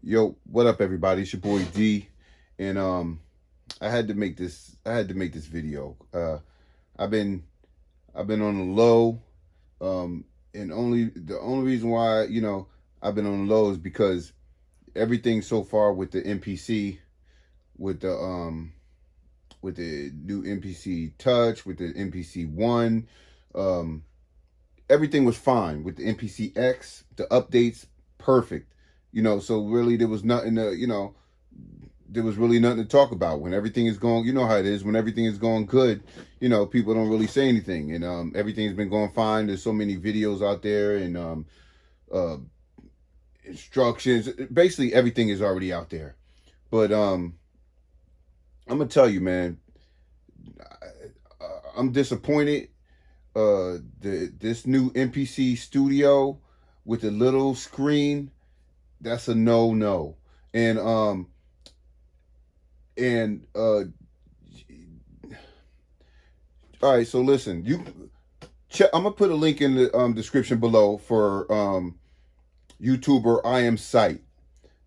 Yo, what up, everybody? It's your boy D, and I had to make this. I had to make this video. I've been I've been on the low, and the only reason why I've been on the low is because everything so far with the NPC, with the new NPC Touch, with the NPC One, um, everything was fine with the NPC X. The updates perfect. So really there was nothing to there was really nothing to talk about when everything is going. You know how it is when everything is going good. People don't really say anything, and everything's been going fine. There's so many videos out there, and uh, instructions. Basically, everything is already out there. But I'm gonna tell you, man, I'm disappointed. This new NPC studio with the little screen, that's a no. And and all right, so listen, I'm gonna put a link in the description below for YouTuber I am Sight.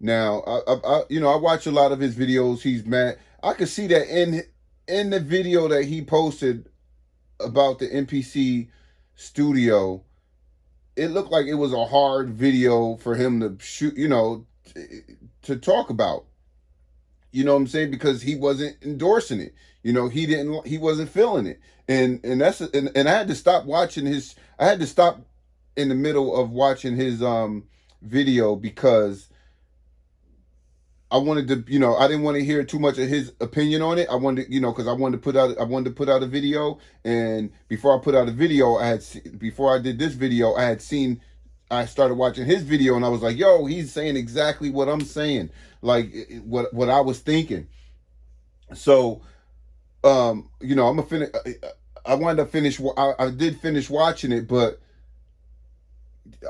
Now, I watch a lot of his videos. He's mad. I could see that in the video that he posted about the NPC studio. It looked like it was a hard video for him to shoot, to talk about. You know what I'm saying? Because he wasn't endorsing it. He wasn't feeling it. And I had to stop watching I had to stop in the middle of watching his video because I wanted to, I didn't want to hear too much of his opinion on it. I wanted, because I wanted to put out a video, and before I put out a video, before I did this video, I started watching his video, and I was like, yo, he's saying exactly what I'm saying, like what I was thinking. So, I'm gonna finish. I wanted to finish. I did finish watching it, but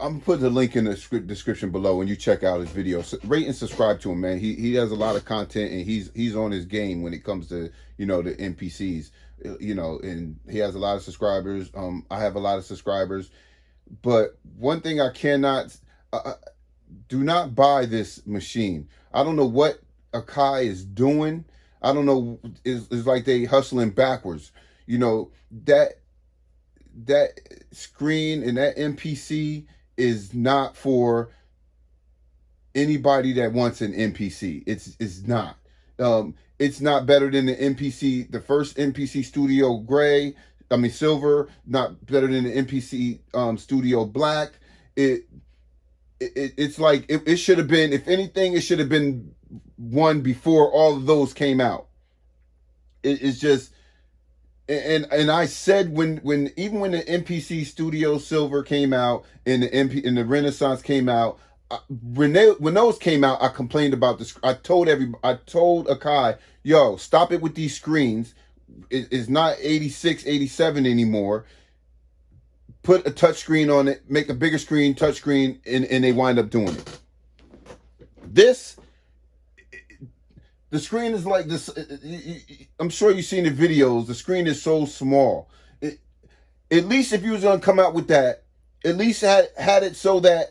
I'm gonna put the link in the description below, and you check out his video. So rate and subscribe to him, man. He has a lot of content, and he's on his game when it comes to the NPCs. And he has a lot of subscribers. I have a lot of subscribers, but one thing I cannot do not buy this machine. I don't know what Akai is doing. I don't know. It's like they hustling backwards. That screen and that NPC is not for anybody that wants an NPC. It's not. It's not better than the first NPC Studio Silver. Not better than the NPC Studio Black. It's like it should have been. If anything, it should have been one before all of those came out. It's just. And I said when the NPC Studio Silver came out and the Renaissance came out, when those came out, I complained about this. I told Akai, yo, stop it with these screens. It's not 86, 87 anymore. Put a touch screen on it, make a bigger screen, touch screen, and they wind up doing it. The screen is like this. I'm sure you've seen the videos. The screen is so small. At least if you was gonna come out with that, at least had it so that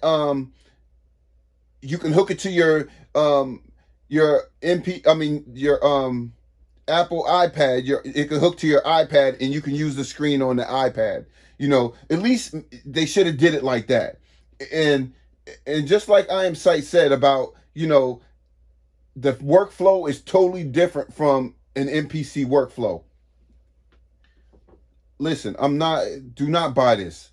you can hook it to your Apple iPad. It can hook to your iPad, and you can use the screen on the iPad. At least they should have did it like that. And just like I Am Sight said about the workflow is totally different from an NPC workflow. Listen, do not buy this.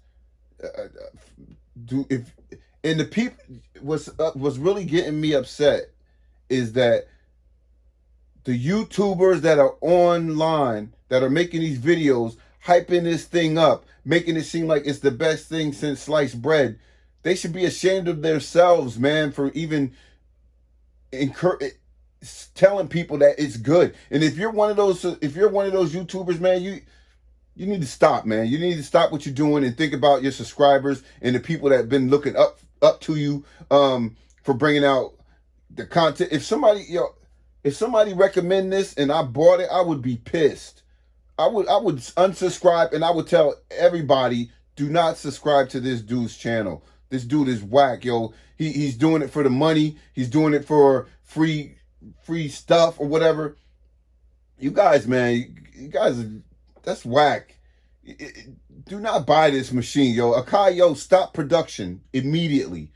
The people was really getting me upset is that the YouTubers that are online that are making these videos, hyping this thing up, making it seem like it's the best thing since sliced bread. They should be ashamed of themselves, man, for even telling people that it's good. And if you're one of those YouTubers, man, you need to stop, man. You need to stop what you're doing and think about your subscribers and the people that have been looking up to you for bringing out the content. If somebody recommend this and I bought it, I would be pissed. I would unsubscribe, and I would tell everybody, do not subscribe to this dude's channel. This dude is whack, yo. He's doing it for the money. He's doing it for free stuff or whatever. You guys, man, you guys, that's whack. Do not buy this machine, yo. Akai, yo, stop production immediately.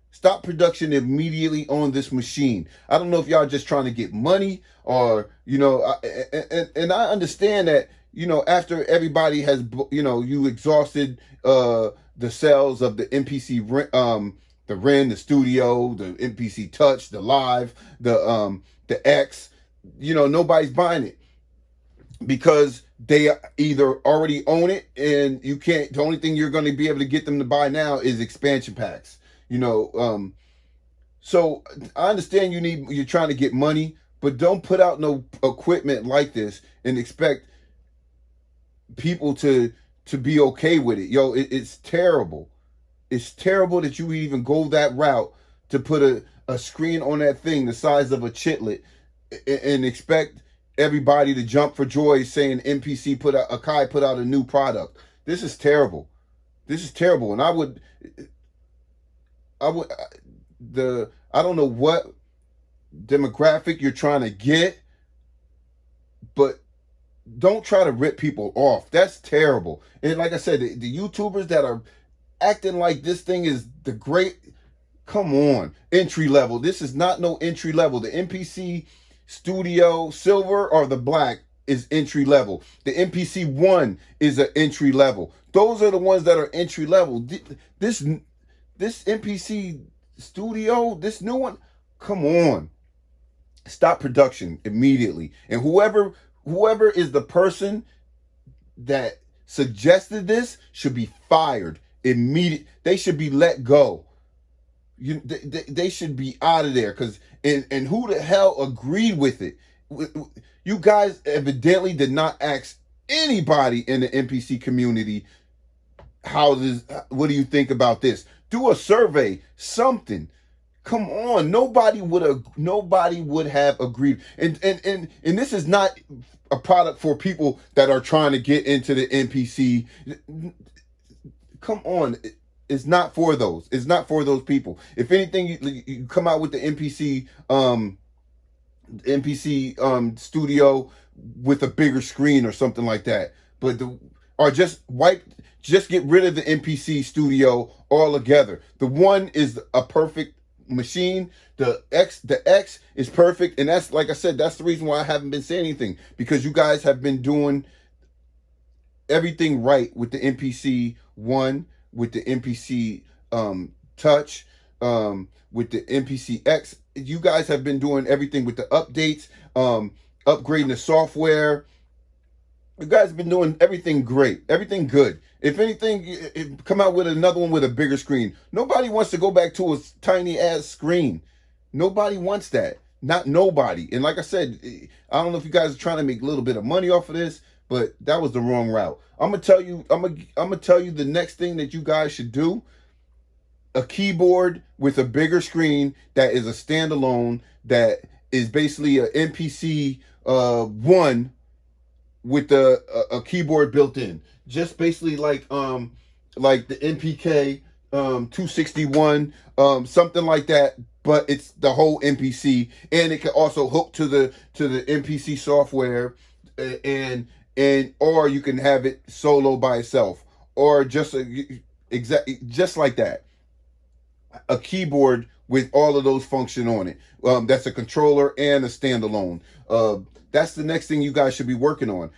Stop production immediately on this machine. I don't know if y'all just trying to get money or, and I understand that, after everybody has, you exhausted the sales of the MPC, the Ren, the Studio, the MPC Touch, the Live, the X, nobody's buying it because they either already own it and you can't, the only thing you're going to be able to get them to buy now is expansion packs. So I understand you're trying to get money, but don't put out no equipment like this and expect people to be okay with it. Yo, it's terrible. It's terrible that you even go that route to put a screen on that thing the size of a chitlet and expect everybody to jump for joy saying Akai put out a new product. This is terrible. This is terrible. And I don't know what demographic you're trying to get, but don't try to rip people off. That's terrible. And like I said, the YouTubers that are acting like this thing is the great, come on, entry level. This is not no entry level. The MPC Studio Silver or the Black is entry level. The MPC 1 is an entry level. Those are the ones that are entry level. This MPC Studio, this new one, come on. Stop production immediately. And whoever is the person that suggested this should be fired immediately. They should be let go. They should be out of there. And who the hell agreed with it? You guys evidently did not ask anybody in the NPC community what do you think about this? Do a survey, something. Come on, nobody would have agreed. And this is not a product for people that are trying to get into the NPC. Come on, it's not for those. It's not for those people. If anything, you come out with the NPC Studio with a bigger screen or something like that. But just get rid of the NPC Studio altogether. The one is a perfect machine. The X is perfect, and that's, like I said, that's the reason why I haven't been saying anything, because you guys have been doing everything right with the MPC 1, with the MPC Touch, with the MPC X. You guys have been doing everything with the updates, upgrading the software. You guys have been doing everything great, everything good. If anything, come out with another one with a bigger screen. Nobody wants to go back to a tiny ass screen. Nobody wants that. Not nobody. And like I said, I don't know if you guys are trying to make a little bit of money off of this, but that was the wrong route. I'm gonna tell you the next thing that you guys should do. A keyboard with a bigger screen that is a standalone, that is basically a MPC 1 with a keyboard built in. Just basically like the NPK 261, something like that, but it's the whole MPC, and it can also hook to the MPC software, and or you can have it solo by itself, or just like that. A keyboard with all of those function on it. That's a controller and a standalone. That's the next thing you guys should be working on.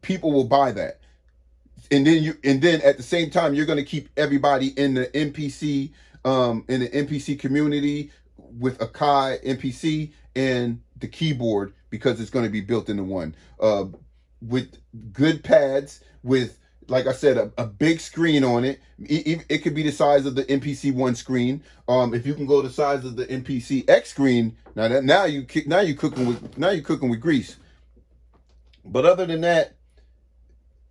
People will buy that. And then at the same time, you're going to keep everybody in the NPC community with Akai MPC and the keyboard, because it's going to be built into one, with good pads, with, like I said, a big screen on it. It could be the size of the MPC 1 screen. If you can go the size of the MPC X screen, now you're cooking with grease. But other than that,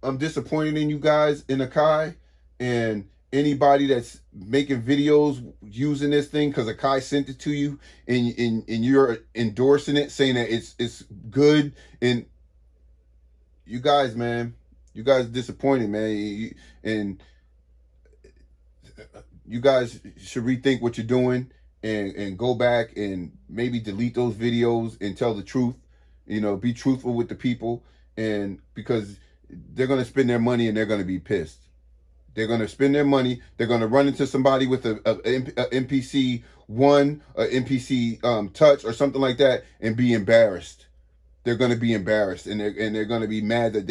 I'm disappointed in you guys in Akai, and anybody that's making videos using this thing because Akai sent it to you, and you're endorsing it, saying that it's good. And you guys, man, you guys disappointed, man. And you guys should rethink what you're doing and go back and maybe delete those videos and tell the truth. You know, be truthful with the people, and because they're going to spend their money and they're going to be pissed. They're going to spend their money. They're going to run into somebody with a MPC one, a MPC touch or something like that, and be embarrassed. They're going to be embarrassed, and they're going to be mad that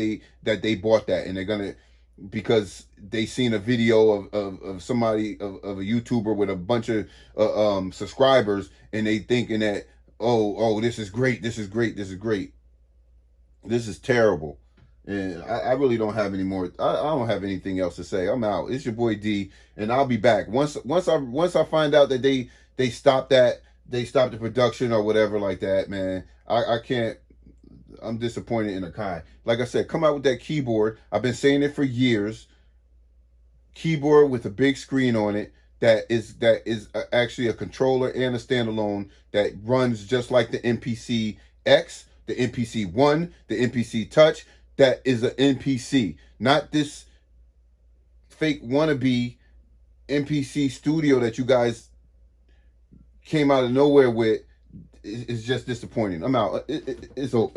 they bought that, and they're going to, because they seen a video of somebody of a YouTuber with a bunch of subscribers, and they thinking that, oh, this is great, this is great, this is great, this is terrible. And I really don't have any more. I don't have anything else to say. I'm out. It's your boy D, and I'll be back once I find out that they stopped that, they stopped the production or whatever like that. Man, I can't. I'm disappointed in Akai. Like I said, come out with that keyboard. I've been saying it for years. Keyboard with a big screen on it that is actually a controller and a standalone that runs just like the MPC X, the MPC One, the MPC Touch. That is an MPC, not this fake wannabe MPC Studio that you guys came out of nowhere with. It's just disappointing. I'm out. It's over.